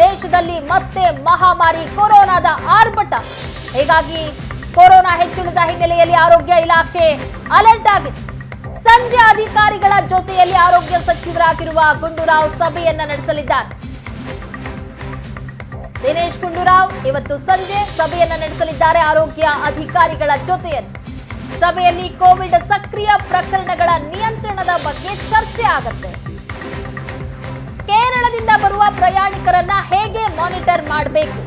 ದೇಶದಲ್ಲಿ ಮತ್ತೆ ಮಹಾಮಾರಿ ಕೊರೋನಾದ ಆರ್ಭಟ. ಹೀಗಾಗಿ ಕೊರೋನಾ ಹೆಚ್ಚಳದ ಹಿನ್ನೆಲೆಯಲ್ಲಿ ಆರೋಗ್ಯ ಇಲಾಖೆ ಅಲರ್ಟ್ ಆಗಿದೆ. ಸಂಜೆ ಅಧಿಕಾರಿಗಳ ಜೊತೆಯಲ್ಲಿ ಆರೋಗ್ಯ ಸಚಿವರಾಗಿರುವ ಗುಂಡೂರಾವ್ ಸಭೆಯನ್ನ ನಡೆಸಲಿದ್ದಾರೆ. ದಿನೇಶ್ ಗುಂಡೂರಾವ್ ಇವತ್ತು ಸಂಜೆ ಸಭೆಯನ್ನ ನಡೆಸಲಿದ್ದಾರೆ ಆರೋಗ್ಯ ಅಧಿಕಾರಿಗಳ ಜೊತೆಯಲ್ಲಿ. ಸಭೆಯಲ್ಲಿ ಕೋವಿಡ್ ಸಕ್ರಿಯ ಪ್ರಕರಣಗಳ ನಿಯಂತ್ರಣದ ಬಗ್ಗೆ ಚರ್ಚೆ ಆಗುತ್ತೆ. ಕೇರಳದಿಂದ ಬರುವ ಪ್ರಯಾಣಿಕರನ್ನ ಹೇಗೆ ಮಾನಿಟರ್ ಮಾಡಬೇಕು,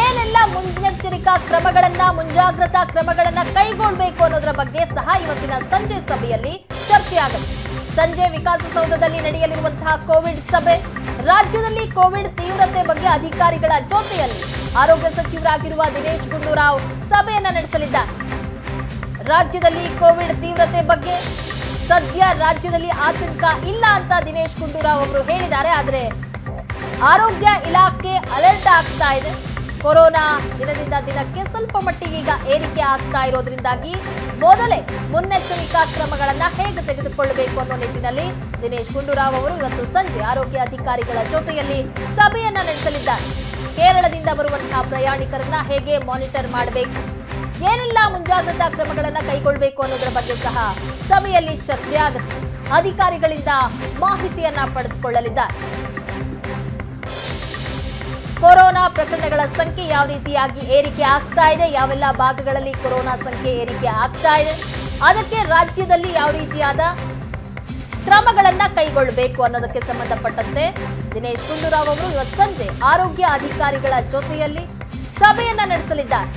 ಏನೆಲ್ಲ ಮುನ್ನೆಚ್ಚರಿಕಾ ಕ್ರಮಗಳನ್ನ ಮುಂಜಾಗ್ರತಾ ಕ್ರಮಗಳನ್ನ ಕೈಗೊಳ್ಳಬೇಕು ಅನ್ನೋದರ ಬಗ್ಗೆ ಸಹ ಇವತ್ತಿನ ಸಂಜೆ ಸಭೆಯಲ್ಲಿ ಚರ್ಚೆ ಆಗುತ್ತೆ. ಸಂಜೆ ವಿಕಾಸಸೌಧದಲ್ಲಿ ನಡೆಯಲಿರುವಂತಹ ಕೋವಿಡ್ ಸಭೆ, ರಾಜ್ಯದಲ್ಲಿ ಕೋವಿಡ್ ತೀವ್ರತೆ ಬಗ್ಗೆ ಅಧಿಕಾರಿಗಳ ಜೊತೆಯಲ್ಲಿ ಆರೋಗ್ಯ ಸಚಿವರಾಗಿರುವ ದಿನೇಶ್ ಗುಂಡೂರಾವ್ ಸಭೆಯನ್ನ ನಡೆಸಲಿದ್ದಾರೆ. ರಾಜ್ಯದಲ್ಲಿ ಕೋವಿಡ್ ತೀವ್ರತೆ ಬಗ್ಗೆ ಸದ್ಯ ರಾಜ್ಯದಲ್ಲಿ ಆತಂಕ ಇಲ್ಲ ಅಂತ ದಿನೇಶ್ ಗುಂಡೂರಾವ್ ಅವರು ಹೇಳಿದ್ದಾರೆ. ಆದರೆ ಆರೋಗ್ಯ ಇಲಾಖೆ ಅಲರ್ಟ್ ಆಗ್ತಾ ಇದೆ. ಕೊರೋನಾ ದಿನದಿಂದ ದಿನಕ್ಕೆ ಸ್ವಲ್ಪ ಮಟ್ಟಿಗೆ ಈಗ ಏರಿಕೆ ಆಗ್ತಾ ಇರೋದ್ರಿಂದಾಗಿ ಮೊದಲೇ ಮುನ್ನೆಚ್ಚರಿಕಾ ಕ್ರಮಗಳನ್ನ ಹೇಗೆ ತೆಗೆದುಕೊಳ್ಳಬೇಕು ಅನ್ನೋ ನಿಟ್ಟಿನಲ್ಲಿ ದಿನೇಶ್ ಗುಂಡೂರಾವ್ ಅವರು ಇವತ್ತು ಸಂಜೆ ಆರೋಗ್ಯ ಅಧಿಕಾರಿಗಳ ಜೊತೆಯಲ್ಲಿ ಸಭೆಯನ್ನ ನಡೆಸಲಿದ್ದಾರೆ. ಕೇರಳದಿಂದ ಬರುವಂತಹ ಪ್ರಯಾಣಿಕರನ್ನ ಹೇಗೆ ಮಾನಿಟರ್ ಮಾಡಬೇಕು, ಏನೆಲ್ಲ ಮುಂಜಾಗ್ರತಾ ಕ್ರಮಗಳನ್ನ ಕೈಗೊಳ್ಳಬೇಕು ಅನ್ನೋದರ ಬಗ್ಗೆ ಸಹ ಸಭೆಯಲ್ಲಿ ಚರ್ಚೆ ಆಗುತ್ತೆ. ಅಧಿಕಾರಿಗಳಿಂದ ಮಾಹಿತಿಯನ್ನ ಪಡೆದುಕೊಳ್ಳಲಿದ್ದಾರೆ. ಕೊರೋನಾ ಪ್ರಕರಣಗಳ ಸಂಖ್ಯೆ ಯಾವ ರೀತಿಯಾಗಿ ಏರಿಕೆ ಆಗ್ತಾ ಇದೆ, ಯಾವೆಲ್ಲ ಭಾಗಗಳಲ್ಲಿ ಕೊರೋನಾ ಸಂಖ್ಯೆ ಏರಿಕೆ ಆಗ್ತಾ ಇದೆ, ಅದಕ್ಕೆ ರಾಜ್ಯದಲ್ಲಿ ಯಾವ ರೀತಿಯಾದ ಕ್ರಮಗಳನ್ನ ಕೈಗೊಳ್ಳಬೇಕು ಅನ್ನೋದಕ್ಕೆ ಸಂಬಂಧಪಟ್ಟಂತೆ ದಿನೇಶ್ ಗುಂಡೂರಾವ್ ಅವರು ಇವತ್ತು ಸಂಜೆ ಆರೋಗ್ಯ ಅಧಿಕಾರಿಗಳ ಜೊತೆಯಲ್ಲಿ ಸಭೆಯನ್ನ ನಡೆಸಲಿದ್ದಾರೆ.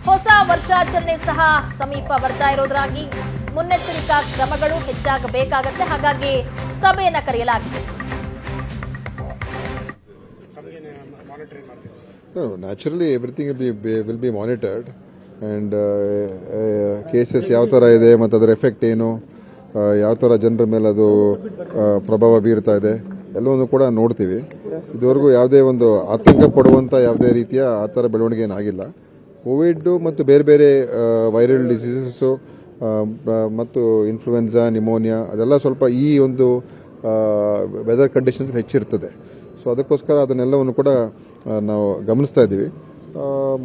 ಹೊಸ ವರ್ಷಾಚರಣೆ ಸಹ ಸಮೀಪ ಬರ್ತಾ ಇರೋದ್ರಾಗಿ ಮುನ್ನೆಚ್ಚರಿಕಾ ಕ್ರಮಗಳು ಹೆಚ್ಚಾಗಬೇಕಾಗತ್ತೆ. ಹಾಗಾಗಿ ಸಭೆಯನ್ನ ಕರೆಯಲಾಗಿದೆ. Naturally everything will be monitored and cases ಯಾವ ಥರ ಇದೆ ಮತ್ತು ಅದರ ಎಫೆಕ್ಟ್ ಏನು, ಯಾವ ಥರ ಜನರ ಮೇಲೆ ಅದು ಪ್ರಭಾವ ಬೀರ್ತಾ ಇದೆ ಎಲ್ಲವನ್ನು ಕೂಡ ನೋಡ್ತೀವಿ. ಇದುವರೆಗೂ ಯಾವುದೇ ಒಂದು ಆತಂಕ ಪಡುವಂಥ ಯಾವುದೇ ರೀತಿಯ ಆ ಥರ ಬೆಳವಣಿಗೆ ಏನಾಗಿಲ್ಲ. ಕೋವಿಡ್ ಮತ್ತು ಬೇರೆ ಬೇರೆ ವೈರಲ್ ಡಿಸೀಸಸ್ಸು ಮತ್ತು ಇನ್ಫ್ಲೂಯೆನ್ಸಾ, ನಿಮೋನಿಯಾ ಅದೆಲ್ಲ ಸ್ವಲ್ಪ ಈ ಒಂದು ವೆದರ್ ಕಂಡೀಷನ್ಸ್ ಹೆಚ್ಚಿರ್ತದೆ. ಸೊ ಅದಕ್ಕೋಸ್ಕರ ಅದನ್ನೆಲ್ಲವನ್ನು ಕೂಡ ನಾವು ಗಮನಿಸ್ತಾ ಇದ್ದೀವಿ.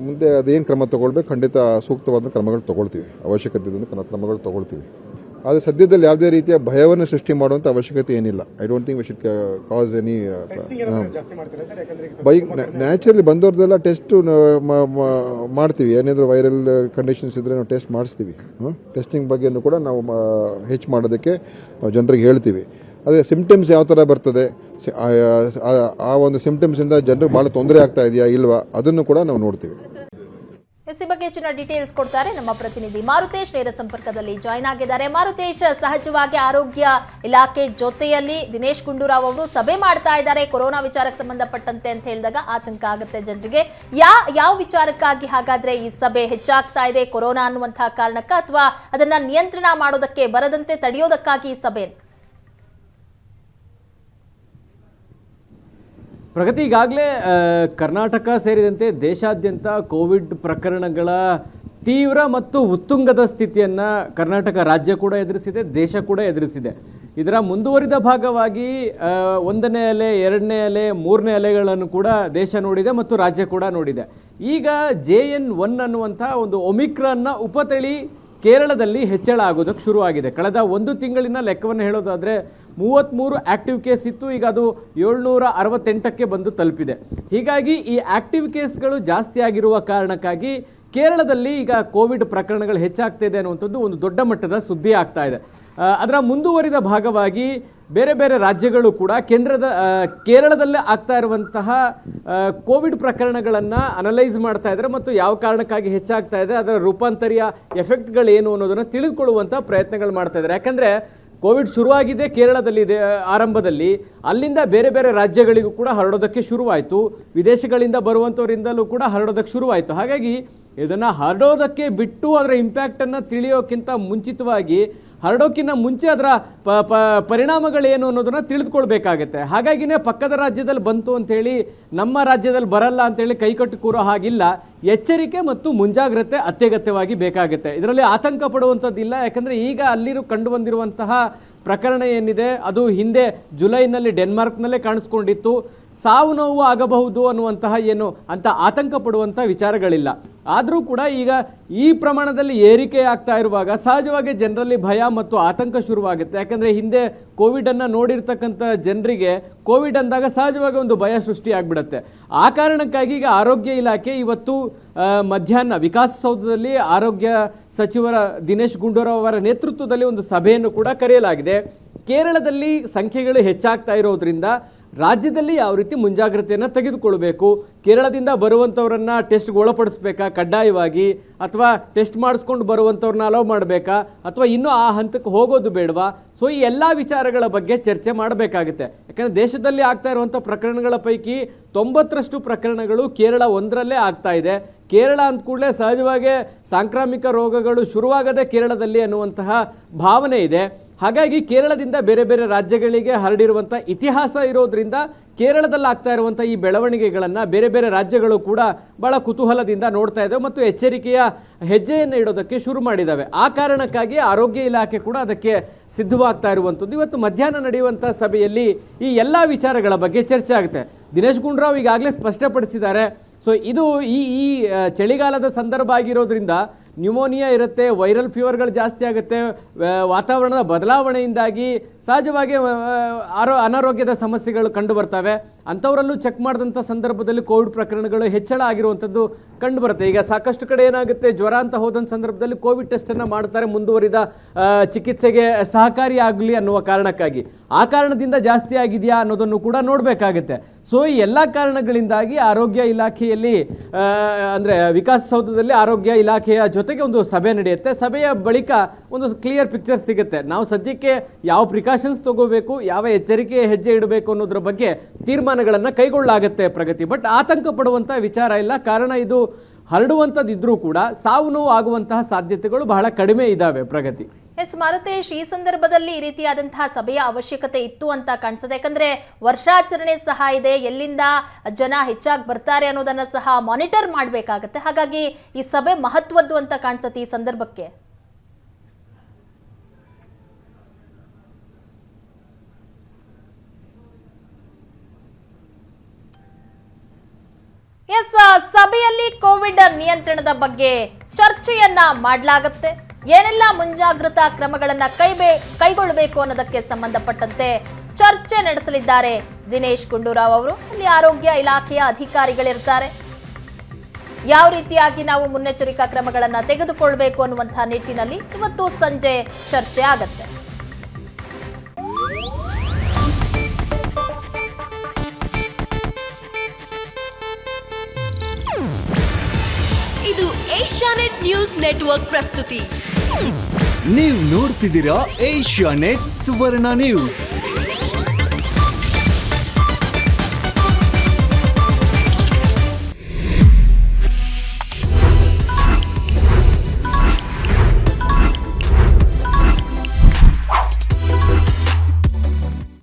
ಮುಂದೆ ಅದೇನು ಕ್ರಮ ತಗೊಳ್ಬೇಕು, ಖಂಡಿತ ಸೂಕ್ತವಾದ ಕ್ರಮಗಳು ತಗೊಳ್ತೀವಿ, ಅವಶ್ಯಕತೆ ಇದ್ದ ಕ್ರಮಗಳು ತಗೊಳ್ತೀವಿ. ಆದರೆ ಸದ್ಯದಲ್ಲಿ ಯಾವುದೇ ರೀತಿಯ ಭಯವನ್ನು ಸೃಷ್ಟಿ ಮಾಡುವಂಥ ಅವಶ್ಯಕತೆ ಏನಿಲ್ಲ. I don't think we should cause any naturally ಬಂದವ್ರದ್ದೆಲ್ಲ ಟೆಸ್ಟ್ ಮಾಡ್ತೀವಿ. ಏನಾದರೂ ವೈರಲ್ ಕಂಡೀಷನ್ಸ್ ಇದ್ದರೆ ನಾವು ಟೆಸ್ಟ್ ಮಾಡಿಸ್ತೀವಿ. ಟೆಸ್ಟಿಂಗ್ ಬಗ್ಗೆನೂ ಕೂಡ ನಾವು ಹೆಚ್ಚು ಮಾಡೋದಕ್ಕೆ ನಾವು ಜನರಿಗೆ ಹೇಳ್ತೀವಿ. ಆದರೆ ಸಿಂಪ್ಟಮ್ಸ್ ಯಾವ ಥರ ಬರ್ತದೆ, ಆ ಒಂದು ಸಿಂಪ್ಟಮ್ಸಿಂದ ಜನರಿಗೆ ಭಾಳ ತೊಂದರೆ ಆಗ್ತಾ ಇದೆಯಾ ಇಲ್ವಾ ಅದನ್ನು ಕೂಡ ನಾವು ನೋಡ್ತೀವಿ. ಈ ಬಗ್ಗೆ ಹೆಚ್ಚಿನ ಡೀಟೇಲ್ಸ್ ಕೊಡ್ತಾರೆ ನಮ್ಮ ಪ್ರತಿನಿಧಿ ಮಾರುತೇಶ್, ನೇರ ಸಂಪರ್ಕದಲ್ಲಿ ಜಾಯ್ನ್ ಆಗಿದ್ದಾರೆ. ಮಾರುತೇಶ್, ಸಹಜವಾಗಿ ಆರೋಗ್ಯ ಇಲಾಖೆ ಜೊತೆಯಲ್ಲಿ ದಿನೇಶ್ ಗುಂಡೂರಾವ್ ಅವರು ಸಭೆ ಮಾಡ್ತಾ ಇದ್ದಾರೆ ಕೊರೋನಾ ವಿಚಾರಕ್ಕೆ ಸಂಬಂಧಪಟ್ಟಂತೆ ಅಂತ ಹೇಳಿದಾಗ ಆತಂಕ ಆಗುತ್ತೆ ಜನರಿಗೆ. ಯಾವ ವಿಚಾರಕ್ಕಾಗಿ ಹಾಗಾದ್ರೆ ಈ ಸಭೆ ಹೆಚ್ಚಾಗ್ತಾ ಇದೆ, ಕೊರೋನಾ ಅನ್ನುವಂತಹ ಕಾರಣಕ್ಕ ಅಥವಾ ಅದನ್ನ ನಿಯಂತ್ರಣ ಮಾಡೋದಕ್ಕೆ ಬರದಂತೆ ತಡೆಯೋದಕ್ಕಾಗಿ ಈ ಸಭೆ? ಪ್ರಗತಿ, ಈಗಾಗಲೇ ಕರ್ನಾಟಕ ಸೇರಿದಂತೆ ದೇಶಾದ್ಯಂತ ಕೋವಿಡ್ ಪ್ರಕರಣಗಳ ತೀವ್ರ ಮತ್ತು ಉತ್ತುಂಗದ ಸ್ಥಿತಿಯನ್ನು ಕರ್ನಾಟಕ ರಾಜ್ಯ ಕೂಡ ಎದುರಿಸಿದೆ, ದೇಶ ಕೂಡ ಎದುರಿಸಿದೆ. ಇದರ ಮುಂದುವರಿದ ಭಾಗವಾಗಿ 1ನೇ ಅಲೆ, 2ನೇ ಅಲೆ, 3ನೇ ಅಲೆಗಳನ್ನು ಕೂಡ ದೇಶ ನೋಡಿದೆ ಮತ್ತು ರಾಜ್ಯ ಕೂಡ ನೋಡಿದೆ. ಈಗ JN1 ಅನ್ನುವಂಥ ಒಂದು ಒಮಿಕ್ರಾನ್ನ ಉಪತಳಿ ಕೇರಳದಲ್ಲಿ ಹೆಚ್ಚಳ ಆಗೋದಕ್ಕೆ ಶುರುವಾಗಿದೆ. ಕಳೆದ 1 ತಿಂಗಳಿನ ಲೆಕ್ಕವನ್ನು ಹೇಳೋದಾದರೆ 33 ಆಕ್ಟಿವ್ ಕೇಸ್ ಇತ್ತು, ಈಗ ಅದು 768ಕ್ಕೆ ಬಂದು ತಲುಪಿದೆ. ಹೀಗಾಗಿ ಈ ಆಕ್ಟಿವ್ ಕೇಸ್ಗಳು ಜಾಸ್ತಿ ಆಗಿರುವ ಕಾರಣಕ್ಕಾಗಿ ಕೇರಳದಲ್ಲಿ ಈಗ ಕೋವಿಡ್ ಪ್ರಕರಣಗಳು ಹೆಚ್ಚಾಗ್ತಿದೆ ಅನ್ನುವಂಥದ್ದು ಒಂದು ದೊಡ್ಡ ಮಟ್ಟದ ಸುದ್ದಿ ಆಗ್ತಾ ಇದೆ. ಅದರ ಮುಂದುವರಿದ ಭಾಗವಾಗಿ ಬೇರೆ ಬೇರೆ ರಾಜ್ಯಗಳು ಕೂಡ ಕೇರಳದಲ್ಲೇ ಆಗ್ತಾ ಇರುವಂತಹ ಕೋವಿಡ್ ಪ್ರಕರಣಗಳನ್ನು ಅನಲೈಸ್ ಮಾಡ್ತಾ ಇದ್ದಾರೆ ಮತ್ತು ಯಾವ ಕಾರಣಕ್ಕಾಗಿ ಹೆಚ್ಚಾಗ್ತಾ ಇದೆ, ಅದರ ರೂಪಾಂತರಿಯ ಎಫೆಕ್ಟ್ಗಳೇನು ಅನ್ನೋದನ್ನು ತಿಳಿದುಕೊಳ್ಳುವಂಥ ಪ್ರಯತ್ನಗಳು ಮಾಡ್ತಾ ಇದ್ದಾರೆ. ಯಾಕಂದರೆ ಕೋವಿಡ್ ಶುರುವಾಗಿದೆ ಕೇರಳದಲ್ಲಿ ಆರಂಭದಲ್ಲಿ, ಅಲ್ಲಿಂದ ಬೇರೆ ಬೇರೆ ರಾಜ್ಯಗಳಿಗೂ ಕೂಡ ಹರಡೋದಕ್ಕೆ ಶುರುವಾಯಿತು, ವಿದೇಶಗಳಿಂದ ಬರುವಂಥವರಿಂದಲೂ ಕೂಡ ಹರಡೋದಕ್ಕೆ ಶುರುವಾಯಿತು. ಹಾಗಾಗಿ ಇದನ್ನು ಹರಡೋದಕ್ಕೆ ಬಿಟ್ಟು ಅದರ ಇಂಪ್ಯಾಕ್ಟನ್ನು ತಿಳಿಯೋಕ್ಕಿಂತ ಮುಂಚಿತವಾಗಿ ಹರಡೋಕ್ಕಿಂತ ಮುಂಚೆ ಅದರ ಪರಿಣಾಮಗಳೇನು ಅನ್ನೋದನ್ನು ತಿಳಿದುಕೊಳ್ಬೇಕಾಗತ್ತೆ. ಹಾಗಾಗಿನೇ ಪಕ್ಕದ ರಾಜ್ಯದಲ್ಲಿ ಬಂತು ಅಂಥೇಳಿ ನಮ್ಮ ರಾಜ್ಯದಲ್ಲಿ ಬರಲ್ಲ ಅಂಥೇಳಿ ಕೈಕಟ್ಟು ಕೂರೋ ಹಾಗಿಲ್ಲ. ಎಚ್ಚರಿಕೆ ಮತ್ತು ಮುಂಜಾಗ್ರತೆ ಅತ್ಯಗತ್ಯವಾಗಿ ಬೇಕಾಗುತ್ತೆ. ಇದರಲ್ಲಿ ಆತಂಕ ಪಡುವಂಥದ್ದಿಲ್ಲ. ಯಾಕಂದರೆ ಈಗ ಅಲ್ಲಿ ಕಂಡು ಬಂದಿರುವಂತಹ ಪ್ರಕರಣ ಏನಿದೆ ಅದು ಹಿಂದೆ ಜುಲೈನಲ್ಲಿ ಡೆನ್ಮಾರ್ಕ್ನಲ್ಲೇ ಕಾಣಿಸ್ಕೊಂಡಿತ್ತು. ಸಾವು ನೋವು ಆಗಬಹುದು ಅನ್ನುವಂತಹ ಏನು ಅಂತ ಆತಂಕ ಪಡುವಂಥ ವಿಚಾರಗಳಿಲ್ಲ. ಆದರೂ ಕೂಡ ಈಗ ಈ ಪ್ರಮಾಣದಲ್ಲಿ ಏರಿಕೆ ಆಗ್ತಾ ಇರುವಾಗ ಸಹಜವಾಗಿ ಜನರಲ್ಲಿ ಭಯ ಮತ್ತು ಆತಂಕ ಶುರುವಾಗುತ್ತೆ. ಯಾಕಂದರೆ ಹಿಂದೆ ಕೋವಿಡನ್ನು ನೋಡಿರ್ತಕ್ಕಂಥ ಜನರಿಗೆ ಕೋವಿಡ್ ಅಂದಾಗ ಸಹಜವಾಗಿ ಒಂದು ಭಯ ಸೃಷ್ಟಿಯಾಗ್ಬಿಡುತ್ತೆ. ಆ ಕಾರಣಕ್ಕಾಗಿ ಈಗ ಆರೋಗ್ಯ ಇಲಾಖೆ ಇವತ್ತು ಮಧ್ಯಾಹ್ನ ವಿಕಾಸಸೌಧದಲ್ಲಿ ಆರೋಗ್ಯ ಸಚಿವರ ದಿನೇಶ್ ಗುಂಡೂರಾವ್ ಅವರ ನೇತೃತ್ವದಲ್ಲಿ ಒಂದು ಸಭೆಯನ್ನು ಕೂಡ ಕರೆಯಲಾಗಿದೆ. ಕೇರಳದಲ್ಲಿ ಸಂಖ್ಯೆಗಳು ಹೆಚ್ಚಾಗ್ತಾ ಇರೋದ್ರಿಂದ ರಾಜ್ಯದಲ್ಲಿ ಯಾವ ರೀತಿ ಮುಂಜಾಗ್ರತೆಯನ್ನು ತೆಗೆದುಕೊಳ್ಬೇಕು, ಕೇರಳದಿಂದ ಬರುವಂಥವ್ರನ್ನ ಟೆಸ್ಟ್ಗೆ ಒಳಪಡಿಸ್ಬೇಕಾ ಕಡ್ಡಾಯವಾಗಿ, ಅಥವಾ ಟೆಸ್ಟ್ ಮಾಡಿಸ್ಕೊಂಡು ಬರುವಂಥವ್ರನ್ನ ಅಲೋ ಮಾಡಬೇಕಾ, ಅಥವಾ ಇನ್ನೂ ಆ ಹಂತಕ್ಕೆ ಹೋಗೋದು ಬೇಡವಾ? ಸೊ ಈ ಎಲ್ಲ ವಿಚಾರಗಳ ಬಗ್ಗೆ ಚರ್ಚೆ ಮಾಡಬೇಕಾಗುತ್ತೆ. ಯಾಕಂದರೆ ದೇಶದಲ್ಲಿ ಆಗ್ತಾ ಇರುವಂಥ ಪ್ರಕರಣಗಳ ಪೈಕಿ 90% ಪ್ರಕರಣಗಳು ಕೇರಳ ಒಂದರಲ್ಲೇ ಆಗ್ತಾ ಇದೆ. ಕೇರಳ ಅಂದ ಕೂಡಲೇ ಸಹಜವಾಗಿ ಸಾಂಕ್ರಾಮಿಕ ರೋಗಗಳು ಶುರುವಾಗದೆ ಕೇರಳದಲ್ಲಿ ಅನ್ನುವಂತಹ ಭಾವನೆ ಇದೆ. ಹಾಗಾಗಿ ಕೇರಳದಿಂದ ಬೇರೆ ಬೇರೆ ರಾಜ್ಯಗಳಿಗೆ ಹರಡಿರುವಂಥ ಇತಿಹಾಸ ಇರೋದ್ರಿಂದ ಕೇರಳದಲ್ಲಿ ಆಗ್ತಾ ಇರುವಂಥ ಈ ಬೆಳವಣಿಗೆಗಳನ್ನು ಬೇರೆ ಬೇರೆ ರಾಜ್ಯಗಳು ಕೂಡ ಭಾಳ ಕುತೂಹಲದಿಂದ ನೋಡ್ತಾ ಇದ್ದಾವೆ ಮತ್ತು ಎಚ್ಚರಿಕೆಯ ಹೆಜ್ಜೆಯನ್ನು ಇಡೋದಕ್ಕೆ ಶುರು ಮಾಡಿದ್ದಾವೆ. ಆ ಕಾರಣಕ್ಕಾಗಿ ಆರೋಗ್ಯ ಇಲಾಖೆ ಕೂಡ ಅದಕ್ಕೆ ಸಿದ್ಧವಾಗ್ತಾ ಇರುವಂಥದ್ದು. ಇವತ್ತು ಮಧ್ಯಾಹ್ನ ನಡೆಯುವಂಥ ಸಭೆಯಲ್ಲಿ ಈ ಎಲ್ಲ ವಿಚಾರಗಳ ಬಗ್ಗೆ ಚರ್ಚೆ ಆಗುತ್ತೆ. ದಿನೇಶ್ ಗುಂಡೂರಾವ್ ಈಗಾಗಲೇ ಸ್ಪಷ್ಟಪಡಿಸಿದ್ದಾರೆ. ಸೊ ಇದು ಈ ಚಳಿಗಾಲದ ಸಂದರ್ಭ ಆಗಿರೋದ್ರಿಂದ ನ್ಯೂಮೋನಿಯಾ ಇರುತ್ತೆ, ವೈರಲ್ ಫೀವರ್ಗಳು ಜಾಸ್ತಿ ಆಗುತ್ತೆ, ವಾತಾವರಣದ ಬದಲಾವಣೆಯಿಂದಾಗಿ ಸಹಜವಾಗಿ ಅನಾರೋಗ್ಯದ ಸಮಸ್ಯೆಗಳು ಕಂಡು ಬರ್ತವೆ. ಅಂಥವರಲ್ಲೂ ಚೆಕ್ ಮಾಡಿದಂಥ ಸಂದರ್ಭದಲ್ಲಿ ಕೋವಿಡ್ ಪ್ರಕರಣಗಳು ಹೆಚ್ಚಳ ಆಗಿರುವಂಥದ್ದು ಕಂಡು ಬರುತ್ತೆ. ಈಗ ಸಾಕಷ್ಟು ಕಡೆ ಏನಾಗುತ್ತೆ, ಜ್ವರ ಅಂತ ಹೋದಂಥ ಸಂದರ್ಭದಲ್ಲಿ ಕೋವಿಡ್ ಟೆಸ್ಟನ್ನು ಮಾಡ್ತಾರೆ ಮುಂದುವರಿದ ಚಿಕಿತ್ಸೆಗೆ ಸಹಕಾರಿ ಆಗಲಿ ಅನ್ನುವ ಕಾರಣಕ್ಕಾಗಿ. ಆ ಕಾರಣದಿಂದ ಜಾಸ್ತಿ ಆಗಿದೆಯಾ ಅನ್ನೋದನ್ನು ಕೂಡ ನೋಡಬೇಕಾಗುತ್ತೆ. ಸೊ ಈ ಎಲ್ಲ ಕಾರಣಗಳಿಂದಾಗಿ ಆರೋಗ್ಯ ಇಲಾಖೆಯಲ್ಲಿ ಅಂದರೆ ವಿಕಾಸಸೌಧದಲ್ಲಿ ಆರೋಗ್ಯ ಇಲಾಖೆಯ ಜೊತೆಗೆ ಒಂದು ಸಭೆ ನಡೆಯುತ್ತೆ. ಸಭೆಯ ಬಳಿಕ ಒಂದು ಕ್ಲಿಯರ್ ಪಿಕ್ಚರ್ ಸಿಗುತ್ತೆ. ನಾವು ಸದ್ಯಕ್ಕೆ ಯಾವ ಪ್ರಿಕಾಷನ್ಸ್ ತಗೋಬೇಕು, ಯಾವ ಎಚ್ಚರಿಕೆ ಹೆಜ್ಜೆ ಇಡಬೇಕು ಅನ್ನೋದ್ರ ಬಗ್ಗೆ ತೀರ್ಮಾನಗಳನ್ನು ಕೈಗೊಳ್ಳಲಾಗುತ್ತೆ ಪ್ರಗತಿ. ಬಟ್ ಆತಂಕ ಪಡುವಂಥ ವಿಚಾರ ಇಲ್ಲ. ಕಾರಣ ಇದು ಹರಡುವಂಥದ್ದಿದ್ರೂ ಕೂಡ ಸಾವು ನೋವು ಆಗುವಂತಹ ಸಾಧ್ಯತೆಗಳು ಬಹಳ ಕಡಿಮೆ ಇದ್ದಾವೆ ಪ್ರಗತಿ. ಎಸ್ ಮಾರುತೇಶ್, ಈ ಸಂದರ್ಭದಲ್ಲಿ ಈ ರೀತಿಯಾದಂತಹ ಸಭೆಯ ಅವಶ್ಯಕತೆ ಇತ್ತು ಅಂತ ಕಾಣಿಸುತ್ತೆ. ಯಾಕಂದ್ರೆ ವರ್ಷಾಚರಣೆ ಸಹ ಇದೆ, ಎಲ್ಲಿಂದ ಜನ ಹೆಚ್ಚಾಗಿ ಬರ್ತಾರೆ ಅನ್ನೋದನ್ನ ಸಹ ಮಾನಿಟರ್ ಮಾಡಬೇಕಾಗತ್ತೆ. ಹಾಗಾಗಿ ಈ ಸಭೆ ಮಹತ್ವದ್ದು ಅಂತ ಕಾಣಿಸುತ್ತೆ ಈ ಸಂದರ್ಭಕ್ಕೆ. ಎಸ್, ಸಭೆಯಲ್ಲಿ ಕೋವಿಡ್ ನಿಯಂತ್ರಣದ ಬಗ್ಗೆ ಚರ್ಚೆಯನ್ನ ಮಾಡಲಾಗುತ್ತೆ. ಏನೆಲ್ಲ ಮುಂಜಾಗ್ರತಾ ಕ್ರಮಗಳನ್ನ ಕೈಗೊಳ್ಳಬೇಕು ಅನ್ನೋದಕ್ಕೆ ಸಂಬಂಧಪಟ್ಟಂತೆ ಚರ್ಚೆ ನಡೆಸಲಿದ್ದಾರೆ ದಿನೇಶ್ ಗುಂಡೂರಾವ್ ಅವರು. ಅಲ್ಲಿ ಆರೋಗ್ಯ ಇಲಾಖೆಯ ಅಧಿಕಾರಿಗಳಿರ್ತಾರೆ. ಯಾವ ರೀತಿಯಾಗಿ ನಾವು ಮುನ್ನೆಚ್ಚರಿಕಾ ಕ್ರಮಗಳನ್ನ ತೆಗೆದುಕೊಳ್ಬೇಕು ಅನ್ನುವಂತಹ ನಿಟ್ಟಿನಲ್ಲಿ ಇವತ್ತು ಸಂಜೆ ಚರ್ಚೆ ಆಗತ್ತೆ. ಇದು ಏಷ್ಯಾನೆಟ್ ನ್ಯೂಸ್ ನೆಟ್ವರ್ಕ್ ಪ್ರಸ್ತುತಿ. ನೀವು ನೋಡ್ತಿದ್ದೀರಾ ಏಷ್ಯಾನೆಟ್ ಸುವರ್ಣ ನ್ಯೂಸ್.